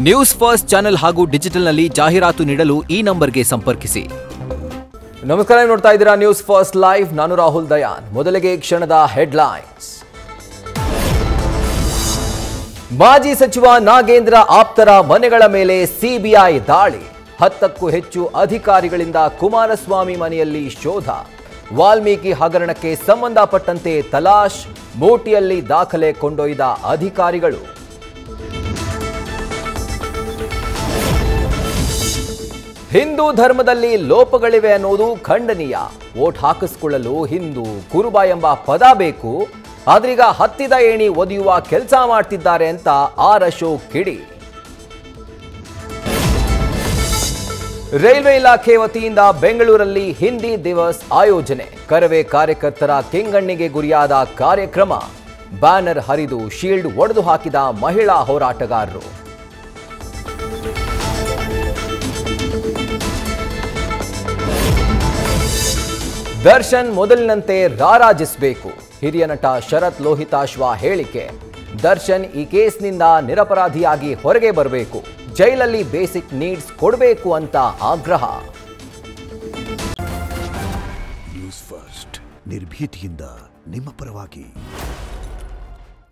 News first channel ಹಾಗೂ ಡಿಜಿಟಲ್ನಲ್ಲಿ ಜಾಹೀರಾತು ನೀಡಲು ಈ ನಂಬರ್ಗೆ ಸಂಪರ್ಕಿಸಿ. ನಮಸ್ಕಾರ, ನೋಡ್ತಾ ಇದ್ದೀರಾ ನ್ಯೂಸ್ ಫಸ್ಟ್ ಲೈವ್. ನಾನು ರಾಹುಲ್ ದಯಾನ್. ಮೊದಲಿಗೆ ಕ್ಷಣದ ಹೆಡ್ಲೈನ್ಸ್. ಮಾಜಿ ಸಚಿವ ನಾಗೇಂದ್ರ ಆಪ್ತರ ಮನೆಗಳ ಮೇಲೆ ಸಿಬಿಐ ದಾಳಿ. 10ಕ್ಕೂ ಹೆಚ್ಚು ಅಧಿಕಾರಿಗಳಿಂದ ಕುಮಾರಸ್ವಾಮಿ ಮನೆಯಲ್ಲಿ ಶೋಧ. ವಾಲ್ಮೀಕಿ ಹಗರಣಕ್ಕೆ ಸಂಬಂಧಪಟ್ಟಂತೆ ತಲಾಶ್. ಮೋಟಿಯಲ್ಲಿ ದಾಖಲೆ ಕೊಂಡೊಯ್ದ ಅಧಿಕಾರಿಗಳು. ಹಿಂದೂ ಧರ್ಮದಲ್ಲಿ ಲೋಪಗಳಿವೆ ಅನ್ನೋದು ಖಂಡನೀಯ. ವೋಟ್ ಹಾಕಿಸಿಕೊಳ್ಳಲು ಹಿಂದೂ ಕುರುಬ ಎಂಬ ಪದ ಬೇಕು. ಆದ್ರೀಗ ಹತ್ತಿದ ಏಣಿ ಒದೆಯುವ ಕೆಲಸ ಮಾಡ್ತಿದ್ದಾರೆ ಅಂತ ಆರ್ ಅಶೋಕ್ ಕಿಡಿ. ರೈಲ್ವೆ ಇಲಾಖೆ ವತಿಯಿಂದ ಬೆಂಗಳೂರಲ್ಲಿ ಹಿಂದಿ ದಿವಸ್ ಆಯೋಜನೆ. ಕರವೇ ಕಾರ್ಯಕರ್ತರ ಕೆಂಗಣ್ಣಿಗೆ ಗುರಿಯಾದ ಕಾರ್ಯಕ್ರಮ. ಬ್ಯಾನರ್ ಹರಿದು ಶೀಲ್ಡ್ ಒಡೆದು ಹಾಕಿದ ಮಹಿಳಾ ಹೋರಾಟಗಾರರು. ದರ್ಶನ್ ಮೊದಲಿನಂತೆ ರಾರಾಜಿಸಬೇಕು. ಹಿರಿಯ ನಟ ಶರತ್ ಲೋಹಿತಾಶ್ವ ಹೇಳಿಕೆ. ದರ್ಶನ್ ಈ ಕೇಸ್ನಿಂದ ನಿರಪರಾಧಿಯಾಗಿ ಹೊರಗೆ ಬರಬೇಕು. ಜೈಲಲ್ಲಿ ಬೇಸಿಕ್ ನೀಡ್ಸ್ ಕೊಡಬೇಕು ಅಂತ ಆಗ್ರಹ. ನ್ಯೂಸ್ ಫಸ್ಟ್, ನಿರ್ಭೀತಿಯಿಂದ ನಿಮ್ಮ ಪರವಾಗಿ.